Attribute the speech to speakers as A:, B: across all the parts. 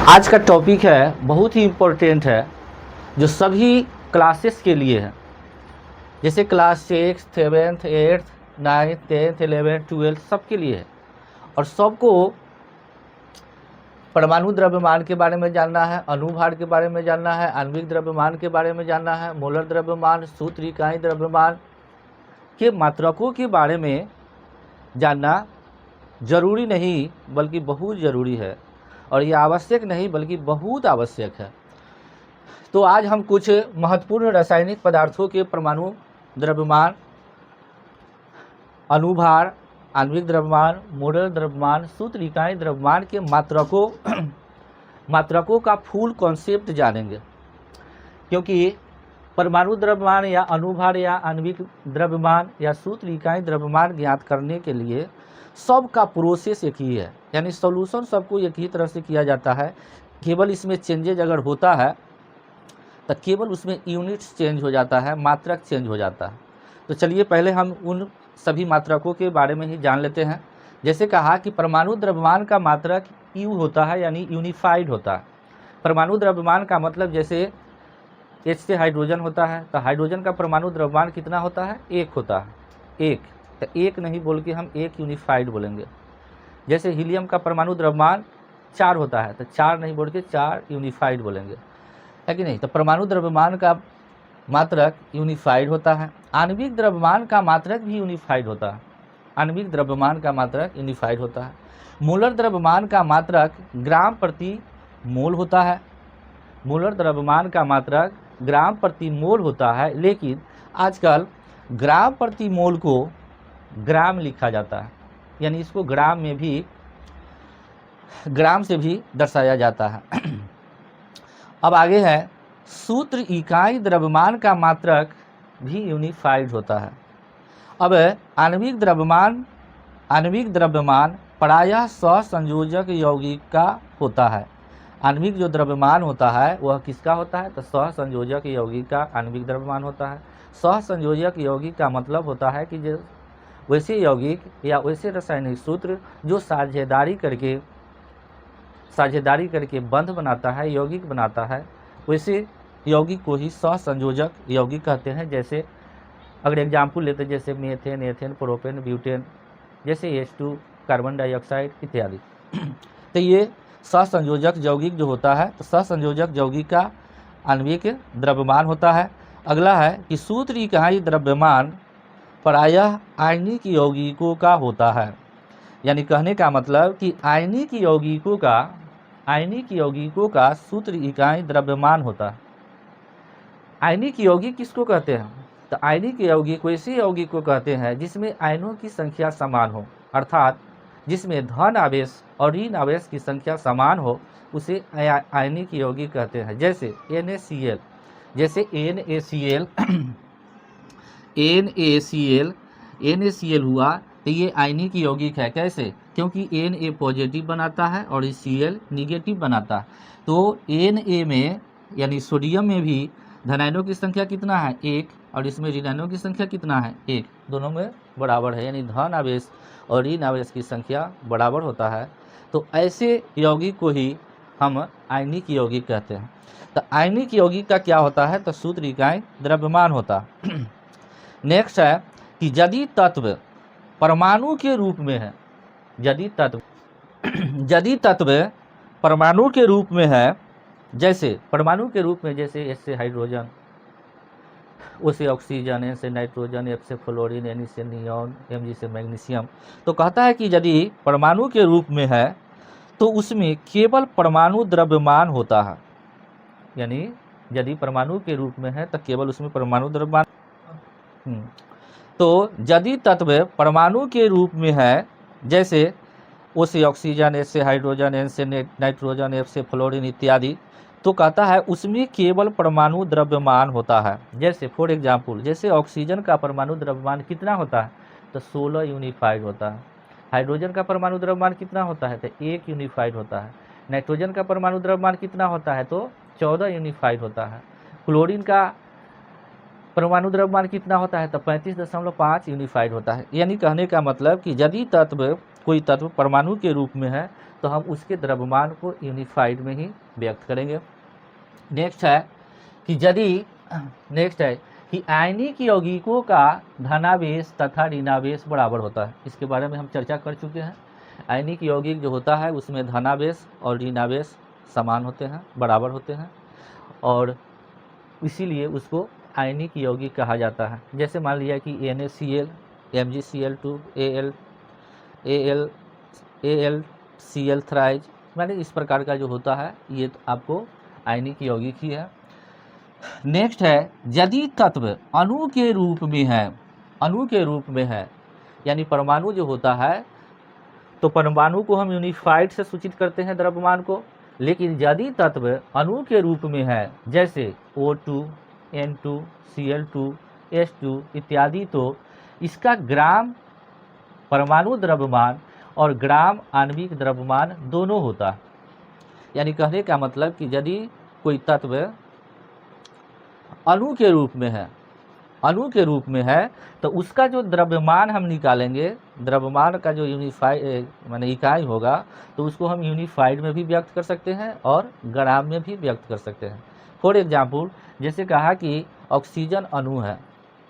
A: आज का टॉपिक है बहुत ही इम्पोर्टेंट है, जो सभी क्लासेस के लिए है। जैसे क्लास 6, 7, 8, 9, 10, 11, 12 सबके लिए है। और सबको परमाणु द्रव्यमान के बारे में जानना है, अणुभार के बारे में जानना है, आणविक द्रव्यमान के बारे में जानना है, मोलर द्रव्यमान, सूत्र इकाई द्रव्यमान के मात्रकों के बारे में जानना जरूरी नहीं बल्कि बहुत ज़रूरी है। और ये आवश्यक नहीं बल्कि बहुत आवश्यक है। तो आज हम कुछ महत्वपूर्ण रासायनिक पदार्थों के परमाणु द्रव्यमान, अणुभार, आणविक द्रव्यमान, मोलर द्रव्यमान, सूत्र इकाई द्रव्यमान के मात्रकों का फुल कॉन्सेप्ट जानेंगे। क्योंकि परमाणु द्रव्यमान या अणुभार या आणविक द्रव्यमान या सूत्र इकाई द्रव्यमान ज्ञात करने के लिए सबका प्रोसेस एक ही है, यानी सॉल्यूशन सबको एक ही तरह से किया जाता है। केवल इसमें चेंजेज अगर होता है तो केवल उसमें यूनिट्स चेंज हो जाता है, मात्रक चेंज हो जाता है। तो चलिए पहले हम उन सभी मात्रकों के बारे में ही जान लेते हैं। जैसे कहा कि परमाणु द्रव्यमान का मात्रक यू होता है, यानी यूनिफाइड होता है। परमाणु द्रव्यमान का मतलब जैसे H से हाइड्रोजन होता है तो हाइड्रोजन का परमाणु द्रव्यमान कितना होता है? 1 होता है। 1 तो 1 नहीं बोल के हम 1 यूनिफाइड बोलेंगे। जैसे हीलियम का परमाणु द्रव्यमान 4 होता है तो 4 नहीं बोल के 4 यूनिफाइड बोलेंगे, है कि नहीं? तो परमाणु द्रव्यमान का मात्रक यूनिफाइड होता है। आणविक द्रव्यमान का मात्रक भी यूनिफाइड होता है। आणविक द्रव्यमान का मात्रक यूनिफाइड होता है। मोलर द्रव्यमान का मात्रक ग्राम प्रति मोल होता है। मोलर द्रव्यमान का मात्रक ग्राम प्रति मोल होता है, लेकिन आजकल ग्राम प्रति मोल को ग्राम लिखा जाता है, यानी इसको ग्राम में भी ग्राम से भी दर्शाया जाता है। अब आगे है सूत्र इकाई द्रव्यमान का मात्रक भी यूनिफाइड होता है। अब आणविक द्रव्यमान प्रायः सहसंयोजक यौगिक का होता है। आणविक जो द्रव्यमान होता है वह किसका होता है? तो सहसंयोजक यौगिक का आणविक द्रव्यमान होता है। सहसंयोजक यौगिक का मतलब होता है कि जो वैसे यौगिक या वैसे रासायनिक सूत्र जो साझेदारी करके बंध बनाता है, यौगिक बनाता है, वैसे यौगिक को ही सहसंयोजक यौगिक कहते हैं। जैसे अगर एग्जाम्पल लेते हैं, जैसे मीथेन, एथेन, प्रोपेन, ब्यूटेन, जैसे H2, कार्बन डाइऑक्साइड इत्यादि। तो ये सहसंयोजक यौगिक जो होता है, तो सहसंयोजक यौगिक का आणविक द्रव्यमान होता है। अगला है कि सूत्र इकाई द्रव्यमान प्रायः आयनिक यौगिकों का होता है। यानी कहने का मतलब कि आयनिक यौगिकों का सूत्र इकाई द्रव्यमान होता है। आयनिक यौगिक किसको कहते हैं? तो आयनिक यौगिक वैसे यौगिक को कहते हैं जिसमें आयनों की संख्या समान हो, अर्थात जिसमें धन आवेश और ऋण आवेश की संख्या समान हो, उसे आयनिक यौगिक कहते हैं। जैसे NaCl, NaCl हुआ तो ये आयनिक यौगिक है। कैसे? क्योंकि Na पॉजिटिव बनाता है और Cl निगेटिव बनाता है। तो Na में यानी सोडियम में भी धनायनों की संख्या कितना है? 1, और इसमें ऋणायनों की संख्या कितना है? 1। दोनों में बराबर है, यानी धन आवेश और ऋण आवेश की संख्या बराबर होता है। तो ऐसे यौगिक को ही हम आयनिक यौगिक कहते हैं। तो आयनिक यौगिक का क्या होता है? तो सूत्र इकाई द्रव्यमान होता है। नेक्स्ट है कि यदि तत्व परमाणु के रूप में है, यदि तत्व परमाणु के रूप में है, जैसे परमाणु के रूप में जैसे H से हाइड्रोजन, O से ऑक्सीजन, N से नाइट्रोजन, F से फ्लोरीन, Ni से नियॉन, Mg से मैग्नीशियम। तो कहता है कि यदि परमाणु के रूप में है तो उसमें केवल परमाणु द्रव्यमान होता है। यानी यदि परमाणु के रूप में है तो केवल उसमें परमाणु द्रव्यमान। तो यदि तत्व परमाणु के रूप में है, जैसे O से ऑक्सीजन, H से हाइड्रोजन, N से नाइट्रोजन, F से फ्लोरीन इत्यादि, तो कहता है उसमें केवल परमाणु द्रव्यमान होता है। जैसे फॉर एग्जाम्पल, जैसे ऑक्सीजन का परमाणु द्रव्यमान कितना होता है? तो 16 यूनिफाइड होता है। हाइड्रोजन का परमाणु द्रव्यमान कितना होता है? तो 1 यूनिफाइड होता है। नाइट्रोजन का परमाणु द्रव्यमान कितना होता है? तो 14 यूनिफाइड होता है। क्लोरीन का परमाणु द्रव्यमान कितना होता है? तो 35.5 यूनिफाइड होता है। यानी कहने का मतलब कि यदि तत्व कोई तत्व परमाणु के रूप में है तो हम उसके द्रव्यमान को यूनिफाइड में ही व्यक्त करेंगे। नेक्स्ट है कि आयनिक यौगिकों का धनावेश तथा ऋणावेश बराबर होता है। इसके बारे में हम चर्चा कर चुके हैं। आयनिक यौगिक जो होता है उसमें धनावेश और ऋणावेश समान होते हैं, बराबर होते हैं, और इसीलिए उसको आयनिक यौगिक कहा जाता है। जैसे मान लिया कि NaCl, MgCl2, AlCl थ्राइज, मैंने इस प्रकार का जो होता है ये तो आपको आयनिक यौगिक ही है। नेक्स्ट है यदि तत्व अणु के रूप में है, यानी परमाणु जो होता है तो परमाणु को हम यूनिफाइड से सूचित करते हैं द्रव्यमान को, लेकिन यदि तत्व अणु के रूप में है जैसे O2, N2, Cl2, H2 इत्यादि, तो इसका ग्राम परमाणु द्रव्यमान और ग्राम आणविक द्रव्यमान दोनों होता है। यानी कहने का मतलब कि यदि कोई तत्व अणु के रूप में है तो उसका जो द्रव्यमान हम निकालेंगे, द्रव्यमान का जो माने इकाई होगा, तो उसको हम यूनिफाइड में भी व्यक्त कर सकते हैं और ग्राम में भी व्यक्त कर सकते हैं। फॉर एग्जाम्पल, जैसे कहा कि ऑक्सीजन अणु है,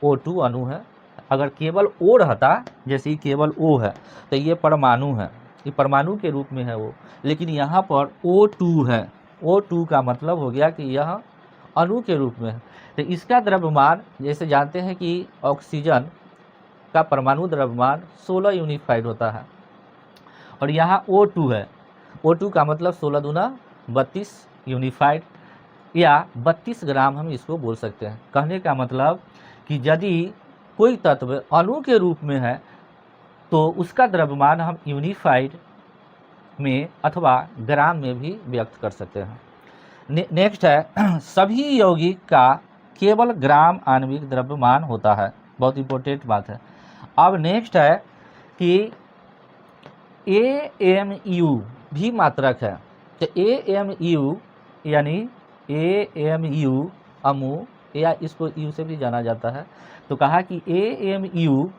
A: O2 अणु है, अगर केवल O रहता, जैसे केवल O है तो ये परमाणु है, ये परमाणु के रूप में है वो, लेकिन यहाँ पर O2 है। O2 का मतलब हो गया कि यह अणु के रूप में है, तो इसका द्रव्यमान, जैसे जानते हैं कि ऑक्सीजन का परमाणु द्रव्यमान 16 यूनिफाइड होता है, और यहाँ O2 है, O2 का मतलब 16 दूना 32 यूनिफाइड, या 32 ग्राम हम इसको बोल सकते हैं। कहने का मतलब कि यदि कोई तत्व अणु के रूप में है तो उसका द्रव्यमान हम यूनिफाइड में अथवा ग्राम में भी व्यक्त कर सकते हैं। नेक्स्ट है सभी यौगिक का केवल ग्राम आणविक द्रव्यमान होता है। बहुत इंपॉर्टेंट बात है। अब नेक्स्ट है कि AMU भी मात्रक है। तो AMU यानी AMU अमु, या इसको U से भी जाना जाता है, तो कहा कि AMU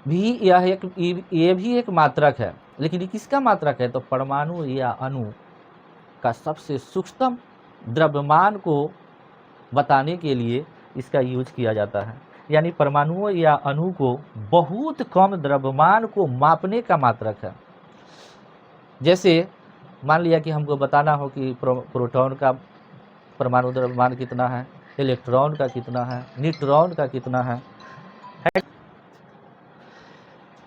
A: भी ये भी एक मात्रक है, लेकिन ये किसका मात्रक है? तो परमाणु या अणु का सबसे सूक्ष्म द्रव्यमान को बताने के लिए इसका यूज किया जाता है। यानी परमाणुओं या अणु को बहुत कम द्रव्यमान को मापने का मात्रक है। जैसे मान लिया कि हमको बताना हो कि प्रोटॉन का परमाणु द्रव्यमान कितना है, इलेक्ट्रॉन का कितना है, न्यूट्रॉन का कितना है,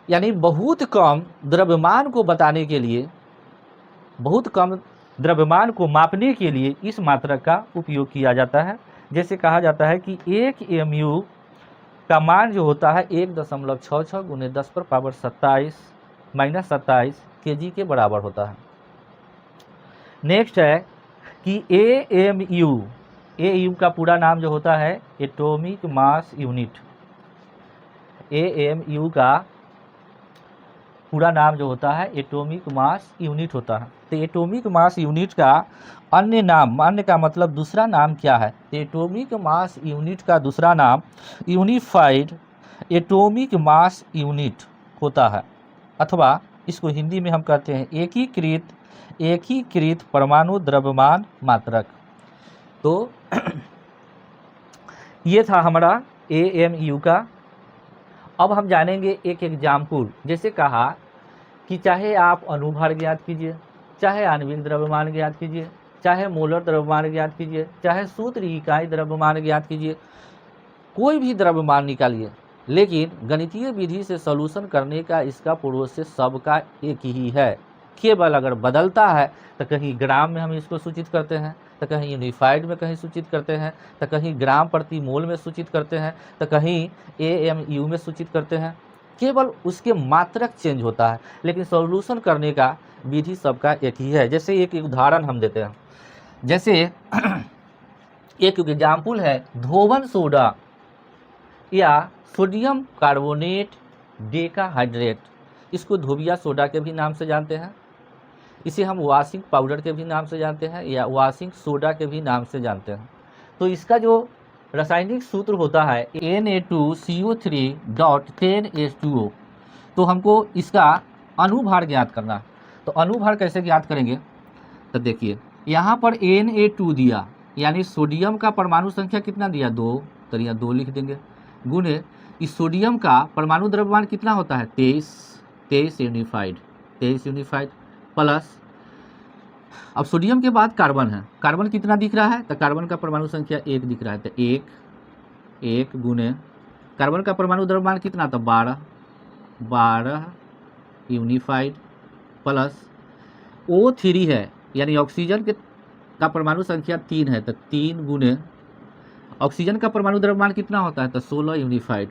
A: यानी बहुत कम द्रव्यमान को बताने के लिए, बहुत कम द्रव्यमान को मापने के लिए इस मात्रक का उपयोग किया जाता है। जैसे कहा जाता है कि 1 AMU का मान जो होता है 1.66 × 10⁻27 kg के बराबर होता है। नेक्स्ट है कि AMU का पूरा नाम जो होता है एटॉमिक मास यूनिट। AMU का पूरा नाम जो होता है एटॉमिक मास यूनिट होता है। तो एटॉमिक मास यूनिट का अन्य नाम, अन्य का मतलब दूसरा नाम क्या है? तो एटॉमिक मास यूनिट का दूसरा नाम यूनिफाइड एटॉमिक मास यूनिट होता है, अथवा इसको हिंदी में हम कहते हैं एकीकृत परमाणु द्रव्यमान मात्रक। तो ये था हमारा AMU का। अब हम जानेंगे एक एग्जाम्पल। जैसे कहा कि चाहे आप अणुभार ज्ञात कीजिए, चाहे आणविक द्रव्यमान ज्ञात कीजिए, चाहे मोलर द्रव्यमान ज्ञात कीजिए, चाहे सूत्र इकाई द्रव्यमान ज्ञात कीजिए, कोई भी द्रव्यमान निकालिए, लेकिन गणितीय विधि से सॉल्यूशन करने का इसका प्रोसेस सबका एक ही है। केवल अगर बदलता है तो कहीं ग्राम में हम इसको सूचित करते हैं, तो कहीं यूनिफाइड में कहीं सूचित करते हैं, तो कहीं ग्राम प्रति मोल में सूचित करते हैं, तो कहीं AMU में सूचित करते हैं। केवल उसके मात्रक चेंज होता है, लेकिन सॉल्यूशन करने का विधि सबका एक ही है। जैसे एक उदाहरण हम देते हैं। जैसे एक एग्जाम्पल है धोवन सोडा या सोडियम कार्बोनेट डेकाहाइड्रेट। इसको धोबिया सोडा के भी नाम से जानते हैं, इसे हम वॉशिंग पाउडर के भी नाम से जानते हैं, या वॉशिंग सोडा के भी नाम से जानते हैं। तो इसका जो रासायनिक सूत्र होता है Na2CO3.10H2O। तो हमको इसका अनुभार ज्ञात करना। तो अनुभार कैसे ज्ञात करेंगे, तो देखिए यहाँ पर Na2 दिया, यानी सोडियम का परमाणु संख्या कितना दिया 2, तो यहाँ 2 लिख देंगे, गुने इस सोडियम का परमाणु द्रव्यमान कितना होता है 23 यूनिफाइड प्लस, अब सोडियम के बाद कार्बन है, कार्बन कितना दिख रहा है, तो कार्बन का परमाणु संख्या 1 दिख रहा है, तो 1 गुने कार्बन का परमाणु द्रव्यमान कितना था 12 यूनिफाइड प्लस O3 है, यानी ऑक्सीजन का परमाणु संख्या 3 है, तो 3 गुने ऑक्सीजन का परमाणु द्रव्यमान कितना होता है, तो 16 यूनिफाइड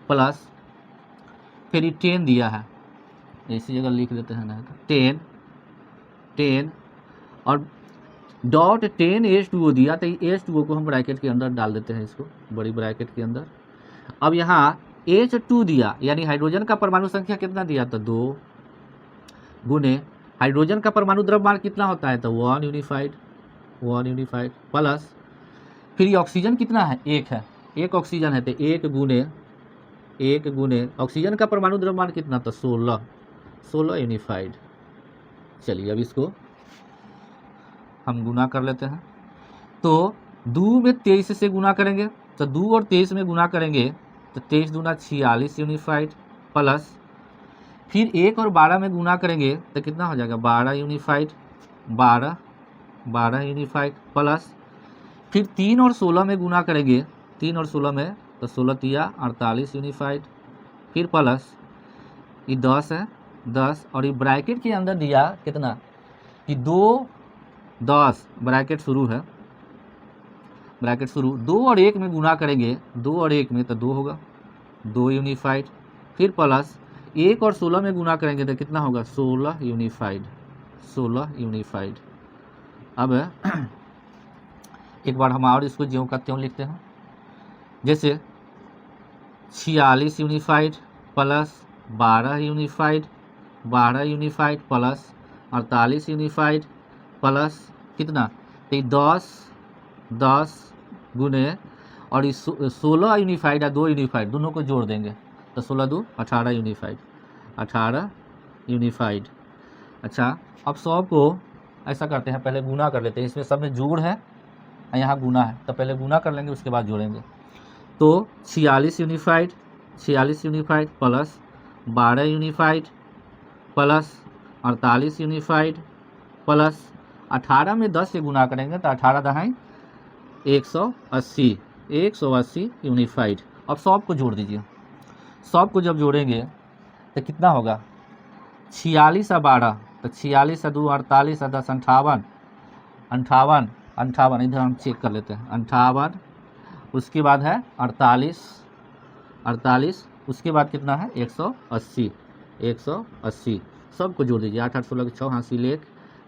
A: प्लस फिर ये 10 दिया है, इसी जगह लिख देते हैं ना, 10 और डॉट 10 H2O दिया, तो H2O को हम ब्रैकेट के अंदर डाल देते हैं, इसको बड़ी ब्रैकेट के अंदर। अब यहाँ H2 दिया, यानी हाइड्रोजन का परमाणु संख्या कितना दिया, तो 2 गुने हाइड्रोजन का परमाणु द्रव्यमान कितना होता है, तो 1 यूनिफाइड प्लस फिर ये ऑक्सीजन कितना है 1 है, 1 ऑक्सीजन है, तो 1 गुने ऑक्सीजन का परमाणु द्रव्यमान कितना, तो 16 यूनिफाइड। चलिए अब इसको हम गुना कर लेते हैं, तो 2 में 23 से गुना करेंगे, तो 2 और 23 में गुना करेंगे तो 23 दूना 46 यूनिफाइड प्लस फिर 1 और 12 में गुना करेंगे तो कितना हो जाएगा 12 यूनिफाइड प्लस फिर 3 और 16 में गुना करेंगे, 3 और 16 में तो 16 तिया 48 यूनिफाइड, फिर प्लस ये 10 है 10 और ये ब्रैकेट के अंदर दिया कितना कि 2 10 ब्रैकेट शुरू है, ब्रैकेट शुरू 2 और 1 में गुना करेंगे, 2 और 1 में तो 2 होगा 2 यूनिफाइड, फिर प्लस 1 और 16 में गुना करेंगे तो कितना होगा 16 यूनिफाइड। अब एक बार हम और इसको ज्यों का त्यों लिखते हैं, जैसे 46 unified plus 12 unified plus 48 unified plus कितना तो 10 गुने और इस 16 यूनिफाइड या 2 यूनिफाइड दोनों को जोड़ देंगे तो 16 2 18 यूनिफाइड। अच्छा अब 100 को ऐसा करते हैं, पहले गुना कर लेते हैं, इसमें सब में जोड़ है यहाँ गुना है तो पहले गुना कर लेंगे उसके बाद जोड़ेंगे। तो 46 unified plus 12 unified plus 48 unified plus 18 में 10 से गुना करेंगे तो 18 दहाई 180 यूनिफाइड। अब 100 को जोड़ दीजिए, 100 को जब जोड़ेंगे तो कितना होगा 46 और 12 तो 46 और 2 48 और 10 58 इधर हम चेक कर लेते हैं 58, उसके बाद है 48 उसके बाद कितना है 180 सबको जोड़ दीजिए 8 8 16 6 हासिल 1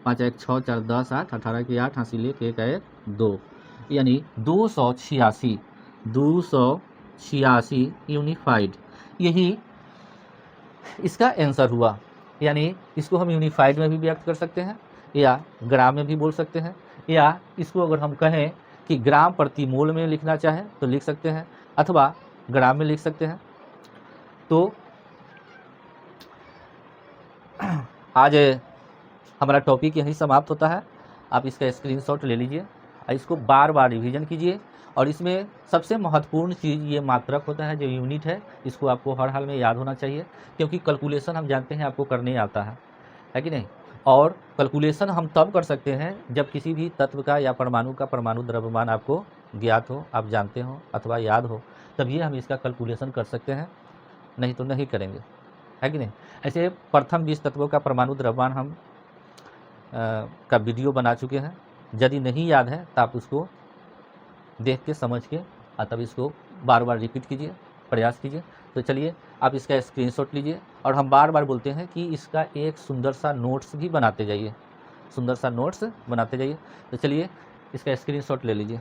A: 5 1 6 4 10 8 18 की 8 हासिल 1 1 1 2 यानी 286 यूनिफाइड। यही इसका आंसर हुआ, यानी इसको हम यूनिफाइड में भी व्यक्त कर सकते हैं या ग्राम में भी बोल सकते हैं, या इसको अगर हम कहें कि ग्राम प्रति मोल में लिखना चाहें तो लिख सकते हैं अथवा ग्राम में लिख सकते हैं। तो आज हमारा टॉपिक यहीं समाप्त होता है। आप इसका स्क्रीनशॉट ले लीजिए और इसको बार बार रिवीजन कीजिए, और इसमें सबसे महत्वपूर्ण चीज़ ये मात्रक होता है जो यूनिट है, इसको आपको हर हाल में याद होना चाहिए, क्योंकि कैलकुलेशन हम जानते हैं आपको करने आता है कि नहीं। और कैलकुलेशन हम तब कर सकते हैं जब किसी भी तत्व का या परमाणु का परमाणु द्रव्यमान आपको ज्ञात हो, आप जानते हो अथवा याद हो, तभी हम इसका कैलकुलेशन कर सकते हैं, नहीं तो नहीं करेंगे, है कि नहीं। ऐसे प्रथम 20 तत्वों का परमाणु द्रव्यमान हम का वीडियो बना चुके हैं, यदि नहीं याद है तो आप उसको देख के समझ के तब इसको बार बार रिपीट कीजिए, प्रयास कीजिए। तो चलिए आप इसका स्क्रीनशॉट लीजिए, और हम बार बार बोलते हैं कि इसका एक सुंदर सा नोट्स भी बनाते जाइए, तो चलिए इसका स्क्रीनशॉट ले लीजिए।